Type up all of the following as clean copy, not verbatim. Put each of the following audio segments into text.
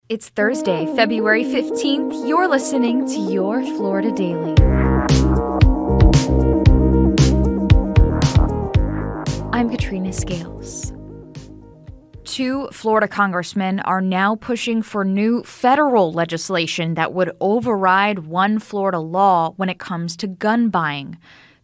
It's Thursday, February 15th. You're listening to Your Florida Daily. I'm Katrina Scales. 2 Florida congressmen are now pushing for new federal legislation that would override one Florida law when it comes to gun buying.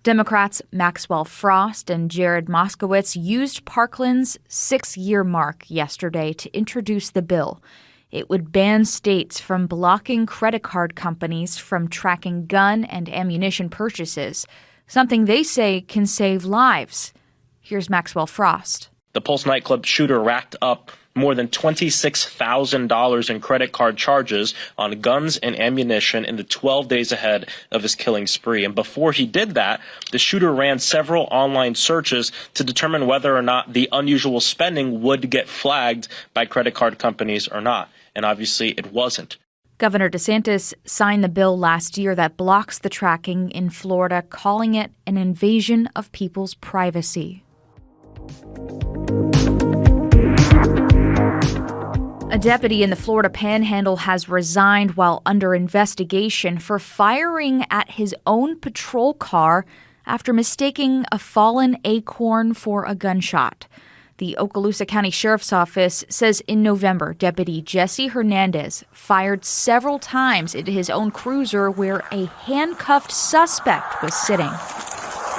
Democrats Maxwell Frost and Jared Moskowitz used Parkland's 6-year mark yesterday to introduce the bill. It would ban states from blocking credit card companies from tracking gun and ammunition purchases, something they say can save lives. Here's Maxwell Frost. The Pulse nightclub shooter racked up more than $26,000 in credit card charges on guns and ammunition in the 12 days ahead of his killing spree. And before he did that, the shooter ran several online searches to determine whether or not the unusual spending would get flagged by credit card companies or not. And obviously it wasn't. Governor DeSantis signed the bill last year that blocks the tracking in Florida, calling it an invasion of people's privacy. A deputy in the Florida Panhandle has resigned while under investigation for firing at his own patrol car after mistaking a fallen acorn for a gunshot. The Okaloosa County Sheriff's Office says in November, Deputy Jesse Hernandez fired several times into his own cruiser where a handcuffed suspect was sitting.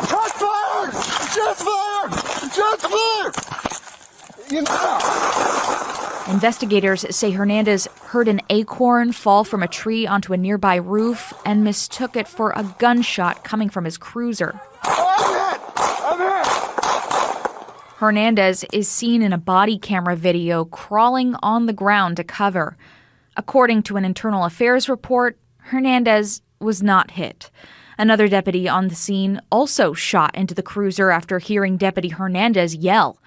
Just fired! Just fired! Just fired! Investigators say Hernandez heard an acorn fall from a tree onto a nearby roof and mistook it for a gunshot coming from his cruiser. I'm hit! Hernandez is seen in a body camera video crawling on the ground to cover. According to an internal affairs report, Hernandez was not hit. Another deputy on the scene also shot into the cruiser after hearing Deputy Hernandez yell.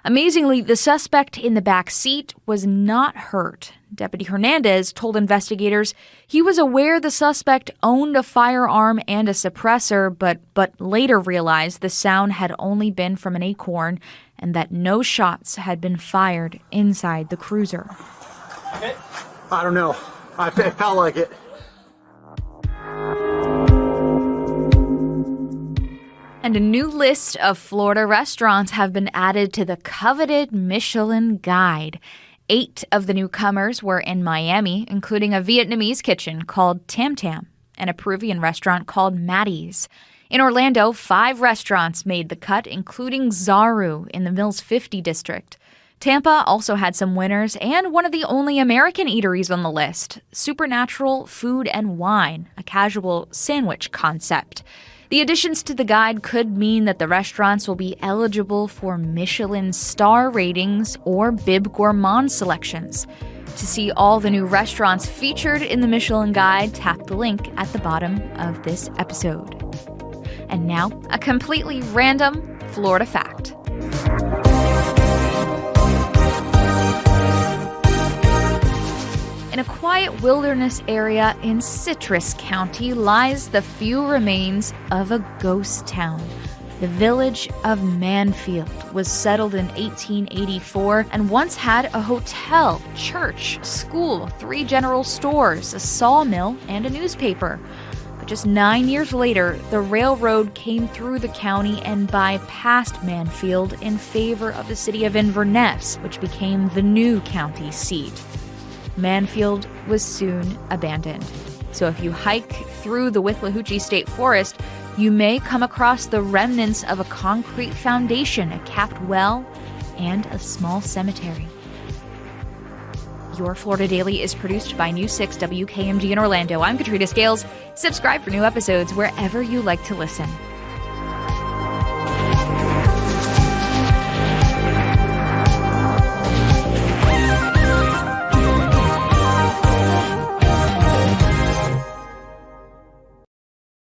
Amazingly, the suspect in the back seat was not hurt. Deputy Hernandez told investigators he was aware the suspect owned a firearm and a suppressor, but later realized the sound had only been from an acorn and that no shots had been fired inside the cruiser. I don't know. It felt like it. And a new list of Florida restaurants have been added to the coveted Michelin Guide. 8 of the newcomers were in Miami, including a Vietnamese kitchen called Tam Tam and a Peruvian restaurant called Maddie's. In Orlando, 5 restaurants made the cut, including Zaru in the Mills 50 district. Tampa also had some winners and one of the only American eateries on the list, Supernatural Food and Wine, a casual sandwich concept. The additions to the guide could mean that the restaurants will be eligible for Michelin star ratings or Bib Gourmand selections. To see all the new restaurants featured in the Michelin Guide, tap the link at the bottom of this episode. And now, a completely random Florida fact. In a quiet wilderness area in Citrus County lies the few remains of a ghost town. The village of Manfield was settled in 1884 and once had a hotel, church, school, 3 general stores, a sawmill, and a newspaper. But just 9 years later, the railroad came through the county and bypassed Manfield in favor of the city of Inverness, which became the new county seat. Manfield was soon abandoned. So if you hike through the Withlacoochee State Forest, you may come across the remnants of a concrete foundation, a capped well, and a small cemetery. Your Florida Daily is produced by News 6 WKMG in Orlando. I'm Katrina Scales. Subscribe for new episodes wherever you like to listen.